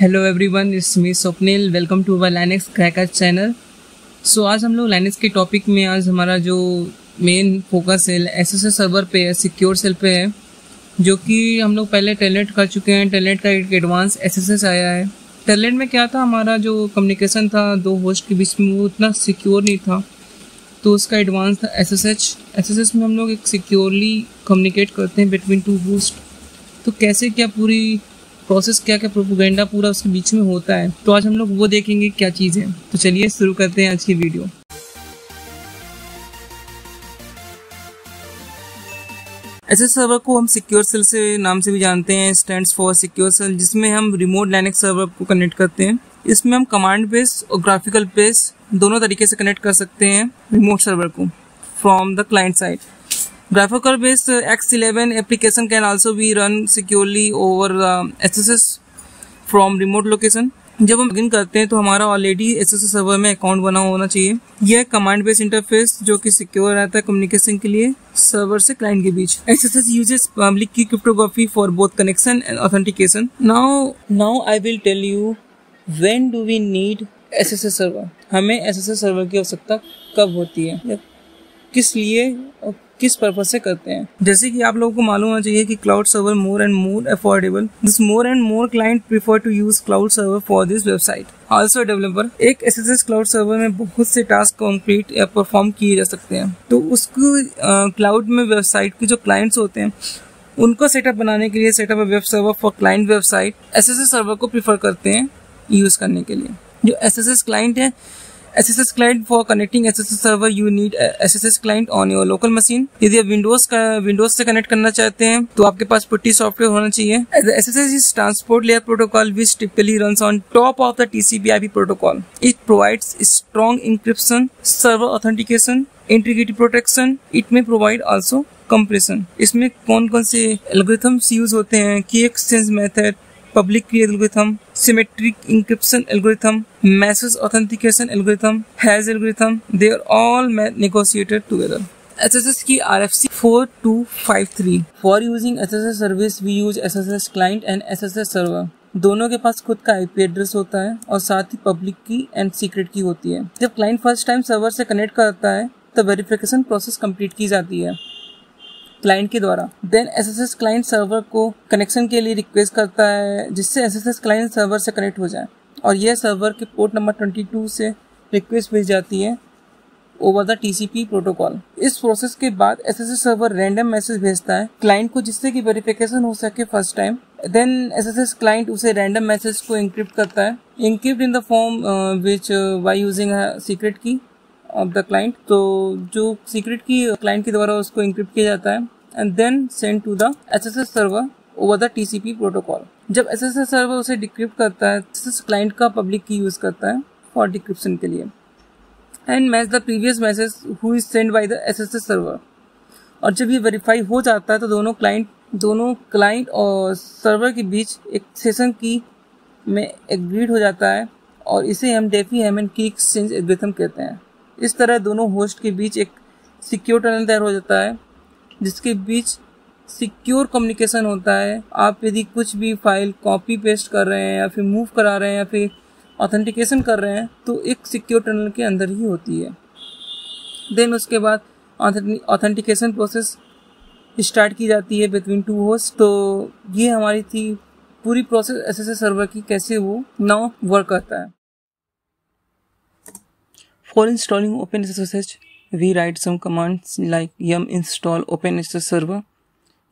Hello everyone, it's me Swapnil. Welcome to our Linux cracker channel. So आज हम लोग Linux के टॉपिक में आज हमारा जो मेन फोकस है एसएसएस सर्वर पे है, सिक्योर सेल पे है, जो कि हम लोग पहले टेलनेट कर चुके हैं। टेलनेट का एक एडवांस एसएसएस आया है। टेलनेट में क्या था, हमारा जो कम्युनिकेशन था दो होस्ट के बीच में वो उतना सिक्योर नहीं था, तो उसका एडवांस था एसएसएच। एसएसएच में हम लोग एक सिक्योरली कम्युनिकेट करते हैं बिटवीन टू होस्ट। तो कैसे क्या पूरी प्रोसेस क्या प्रोपेगेंडा पूरा उसके बीच में होता है, तो आज हम लोग वो देखेंगे क्या चीज़ है। तो चलिए शुरू करते हैं आज की वीडियो। एसएसएस सर्वर को हम सिक्योर सेल से नाम से भी जानते हैं, स्टैंड्स फॉर सिक्योर सेल, जिसमें हम रिमोट लाइनेक्स सर्वर को कनेक्ट करते हैं। इसमें हम कमांड बेस और ग्राफिकल बेस दोनों तरीके से कनेक्ट कर सकते हैं रिमोट सर्वर को from the client side. Graphical based X11 application can also be run securely over SSS from remote location। जब हम लॉगिन करते हैं तो हमारा ऑलरेडी SSS सर्वर में अकाउंट बना होना चाहिए। यह कमांड बेस्ड इंटरफेस जो कि सिक्योर रहता है कम्युनिकेशन के लिए सर्वर से क्लाइंट के बीच। SSS uses public key cryptography for both connection and authentication। Now I will tell you when do we need SSS server. हमें SSS सर्वर की आवश्यकता कब होती है, किस लिए और किस पर्पज से करते हैं। जैसे कि आप लोगों को मालूम होना चाहिए कि cloud server more and more affordable, this more and more client prefer to use cloud server for this website. Also developer एक एसएसएस क्लाउड सर्वर में बहुत से टास्क कंप्लीट या परफॉर्म किए जा सकते हैं, तो उसको क्लाउड में वेबसाइट के जो क्लाइंट्स होते हैं उनको सेटअप बनाने के लिए setup web server for client website SSS server को प्रीफर करते हैं यूज करने के लिए। जो एसएसएस क्लाइंट है, SSS client for connecting SSS server you need SSS client on your local machine। यदि आप विंडोज से कनेक्ट करना चाहते हैं तो आपके पास पुट्टी सॉफ्टवेयर होना चाहिए। SSS is transport layer protocol which typically runs on top of the TCP/IP protocol। It provides strong encryption, server authentication, integrity protection। It may provide also compression। इसमें कौन कौन से एल्गोरिथम्स यूज होते हैं कि exchange method, public key algorithm, symmetric encryption algorithm, message authentication algorithm, hash algorithm, they are all negotiated together। SSS की RFC 4253। For using SSS service we use SSS client and SSS server। दोनों के पास खुद का IP address होता है और साथ ही public की एंड सीक्रेट की होती है। जब क्लाइंट फर्स्ट टाइम सर्वर से कनेक्ट करता है तो वेरिफिकेशन प्रोसेस कंप्लीट की जाती है क्लाइंट के द्वारा। देन एसएसएस क्लाइंट सर्वर को कनेक्शन के लिए रिक्वेस्ट करता है जिससे एसएसएस क्लाइंट सर्वर से कनेक्ट हो जाए, और यह सर्वर के पोर्ट नंबर 22 से रिक्वेस्ट भेज जाती है ओवर द टीसीपी प्रोटोकॉल। इस प्रोसेस के बाद एसएसएस सर्वर रैंडम मैसेज भेजता है क्लाइंट को जिससे कि वेरिफिकेशन हो सके first time. Then SSH client उसे रैंडम मैसेज को इंक्रिप्ट करता है, encrypt in the form which by using secret key of the client. तो जो सीक्रेट की क्लाइंट के द्वारा उसको इंक्रिप्ट किया जाता है and then send to the SSH server over the TCP protocol. जब एसएसएस सर्वर उसे डिक्रिप्ट करता है, एसएसएस क्लाइंट का पब्लिक की यूज करता है फॉर डिक्रिप्शन के लिए and match the previous message who is send by the SSH server. और जब ये वेरीफाई हो जाता है तो दोनों क्लाइंट और सर्वर के बीच एक सेशन की में एग्रीड हो जाता है, और इसे हम डेफी हैमंड की एक्सचेंज एल्गोरिथम कहते हैं। इस तरह दोनों होस्ट के बीच एक सिक्योर टनल तैयार हो जाता है जिसके बीच सिक्योर कम्युनिकेशन होता है। आप यदि कुछ भी फाइल कॉपी पेस्ट कर रहे हैं या फिर मूव करा रहे हैं या फिर ऑथेंटिकेशन कर रहे हैं तो एक सिक्योर टनल के अंदर ही होती है। देन उसके बाद ऑथेंटिकेशन प्रोसेस स्टार्ट की जाती है बिटवीन टू होस्ट। तो ये हमारी थी पूरी प्रोसेस एसएसएस सर्वर की, कैसे वो नाउ वर्क करता है। For installing OpenSSH, we write some commands like yum install OpenSSH server।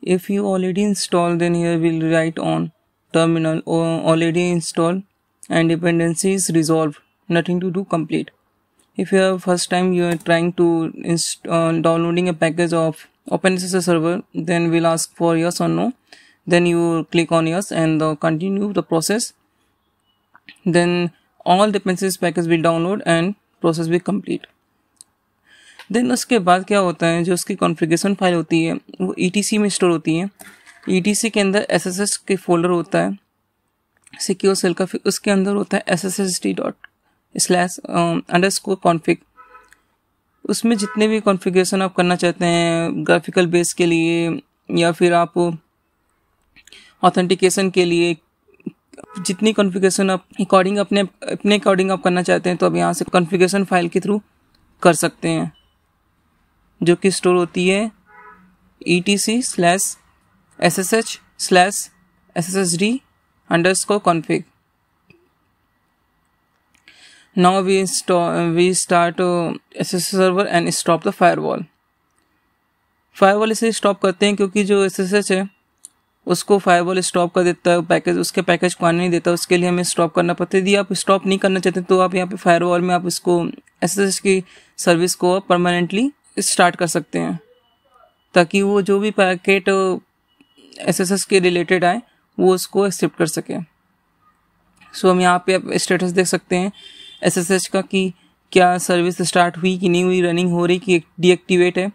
If you already installed, then here we'll write on terminal already installed and dependencies resolved, nothing to do, complete। If you are first time you are trying to downloading a package of OpenSSH server, then we'll ask for yes or no, then you click on yes and continue the process। Then all dependencies package will download and process भी complete. Then उसके बाद क्या होता है, जो उसकी configuration file होती है वो ETC में स्टोर होती है। ETC के अंदर SSH के फोल्डर होता है सिक्योर सेल का, फिर उसके अंदर होता है SSHD./_config। उसमें जितने भी कॉन्फ़िगरेशन आप करना चाहते हैं ग्राफिकल बेस के लिए या फिर आप ऑथेंटिकेशन के लिए जितनी कॉन्फ़िगरेशन आप अपने अकॉर्डिंग आप करना चाहते हैं तो आप यहाँ से कॉन्फ़िगरेशन फाइल के थ्रू कर सकते हैं, जो कि स्टोर होती है etc/ssh/sssd_config. Now we start SSH server and stop the firewall. Firewall इसे स्टॉप करते हैं क्योंकि जो SSH है उसको फायरवॉल स्टॉप कर देता है, उसके पैकेज को आने नहीं देता, उसके लिए हमें स्टॉप करना पड़ता है। यदि आप स्टॉप नहीं करना चाहते तो आप यहाँ पे फायरवॉल में आप इसको SSH की सर्विस को परमानेंटली स्टार्ट कर सकते हैं, ताकि वो जो भी पैकेट SSH के रिलेटेड आए वो उसको एक्सेप्ट कर सके। सो हम यहाँ पे आप स्टेटस देख सकते हैं SSH का कि क्या सर्विस स्टार्ट हुई कि नहीं हुई, रनिंग हो रही कि डीएक्टिवेट है।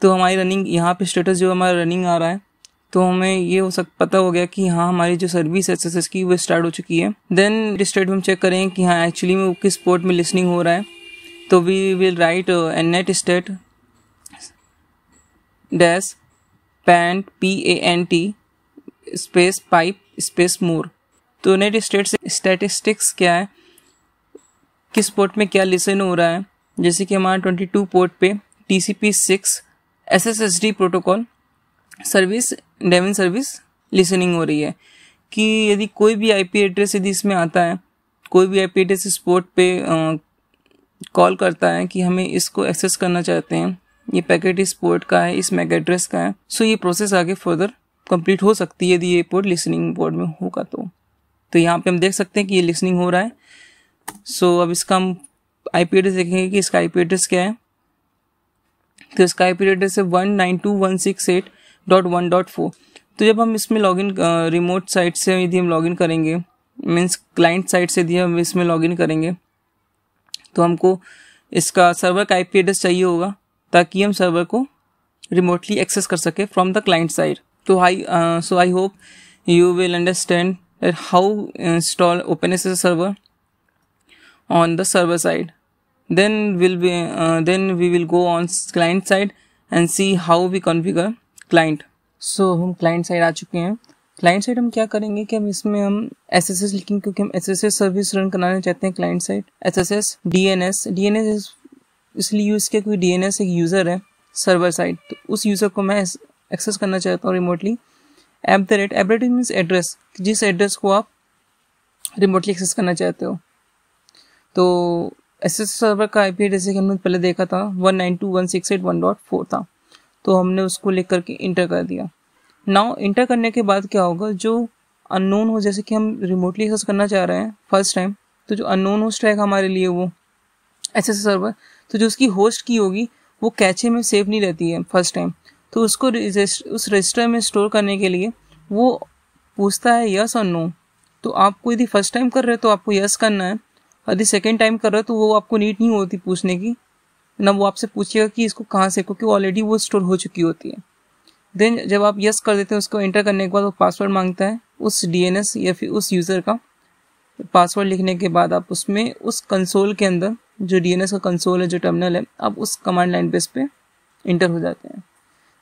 तो हमारी रनिंग यहाँ पे स्टेटस जो हमारा रनिंग आ रहा है, तो हमें ये पता हो गया कि हाँ हमारी जो सर्विस SSH की वो स्टार्ट हो चुकी है। देन स्टेट हम चेक करें कि हाँ एक्चुअली में वो किस पोर्ट में लिसनिंग हो रहा है। तो we will write net state -pant space pipe space more. तो नेट स्टेट से स्टैटिस्टिक्स क्या है, किस पोर्ट में क्या लिसन हो रहा है। जैसे कि हमारा 22 पोर्ट पे TCP/6 SSHD protocol service daemon service listening हो रही है, कि यदि कोई भी IP एड्रेस यदि इसमें आता है, कोई भी IP एड्रेस इस पोर्ट पे कॉल करता है कि हमें इसको एक्सेस करना चाहते हैं, ये पैकेट इस पोर्ट का है, इस मैक एड्रेस का है। सो ये प्रोसेस आगे फर्दर कंप्लीट हो सकती है यदि ये पोर्ट लिसनिंग पोर्ट में होगा। तो यहाँ पे हम देख सकते हैं कि ये लिसनिंग हो रहा है। सो अब इसका हम IP एड्रेस देखेंगे कि इसका IP एड्रेस क्या है। तो इसका IP एड्रेस है 192.168.1.4। तो जब हम इसमें लॉगिन रिमोट साइट से यदि हम लॉगिन करेंगे, मीन्स क्लाइंट साइट से यदि हम इसमें लॉगिन करेंगे, तो हमको इसका सर्वर का IP एड्रेस चाहिए होगा ताकि हम सर्वर को रिमोटली एक्सेस कर सके फ्रॉम द क्लाइंट साइड। तो I hope you will understand that how install OpenSSH server on the server side. Then we will go on client side and see how we configure client. So हम client side आ चुके हैं। client side हम क्या करेंगे कि हम इसमें हम SSH लिखेंगे, क्योंकि हम SSH सर्विस रन कराना चाहते हैं client side। SSH DNS इसलिए यूज़ किया क्योंकि DNS एक यूज़र है सर्वर साइड, तो उस यूज़र को मैं एक्सेस करना चाहता हूँ रिमोटली। @ मीन्स एड्रेस, जिस एड्रेस को आप रिमोटली एक्सेस करना चाहते हो। तो SSH सर्वर का IP जैसे कि हमने पहले देखा था 192.168.1.4 था, तो हमने उसको लिख करके इंटर कर दिया। नाउ इंटर करने के बाद क्या होगा, जो अननोन हो, जैसे कि हम रिमोटली एक्सेस करना चाह रहे हैं फर्स्ट टाइम, तो जो अननोन होस्ट रहेगा हमारे लिए वो SSH सर्वर, तो जो उसकी होस्ट की होगी वो कैचे में सेव नहीं रहती है फर्स्ट टाइम। तो उसको उस रजिस्टर में स्टोर करने के लिए वो पूछता है यस और नो। तो आपको यदि फर्स्ट टाइम कर रहे हो तो आपको यस करना है, यदि सेकेंड टाइम कर रहे हो तो वो आपको नीड नहीं होती पूछने की, ना वो आपसे पूछेगा कि इसको कहाँ से, क्योंकि ऑलरेडी वो स्टोर हो चुकी होती है। देन जब आप यस कर देते हैं उसको एंटर करने के बाद वो पासवर्ड मांगता है उस DNS या फिर उस यूज़र का। पासवर्ड लिखने के बाद आप उसमें उस कंसोल के अंदर, जो DNS का कंसोल है, जो टर्मिनल है, आप उस कमांड लाइन बेस पे इंटर हो जाते हैं।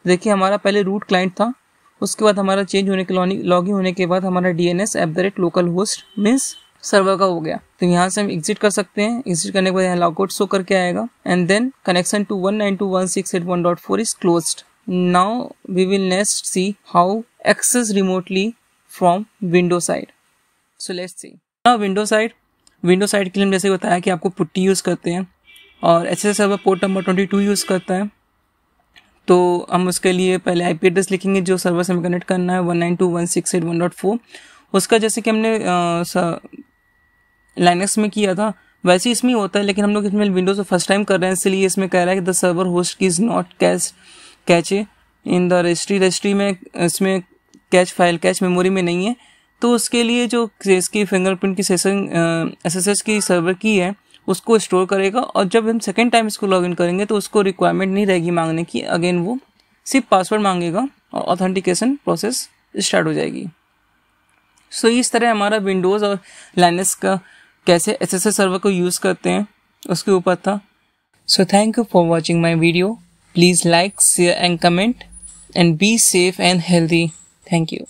देखिए हमारा पहले रूट क्लाइंट था, उसके बाद हमारा चेंज होने के लॉगिन होने के बाद हमारा DNS @localhost मीन्स सर्वर का हो गया। तो यहाँ से हम एग्जिट कर सकते हैं। एग्जिट करने के बाद यहाँ लॉगआउट शो करके आएगा and then connection to 192.168.1.4 is closed. Now we will next see how access remotely from window side. So let's see now window side के लिए हम जैसे बताया कि आपको पुट्टी यूज़ करते हैं और SSH server port number 22 use करता है। तो हम उसके लिए पहले IP एड्रेस लिखेंगे जो सर्वर से हमें कनेक्ट करना है 192.168.1.4। उसका जैसे कि हमने लाइनक्स में किया था वैसे इसमें होता है, लेकिन हम लोग इसमें विंडोज से फर्स्ट टाइम कर रहे हैं, इसलिए इसमें कह रहा है कि द सर्वर होस्ट की is not cache in the registry में इसमें कैच मेमोरी में नहीं है। तो उसके लिए जो इसकी फिंगरप्रिंट की सेशन SSH की सर्वर की है उसको स्टोर करेगा, और जब हम सेकेंड टाइम इसको लॉगिन करेंगे तो उसको रिक्वायरमेंट नहीं रहेगी मांगने की, अगेन वो सिर्फ पासवर्ड मांगेगा और ऑथेंटिकेशन प्रोसेस स्टार्ट हो जाएगी। सो इस तरह हमारा विंडोज़ और लाइनक्स का कैसे SSH सर्वर को यूज़ करते हैं उसके ऊपर था। So thank you for watching my video. Please like, share and comment and be safe and healthy. Thank you.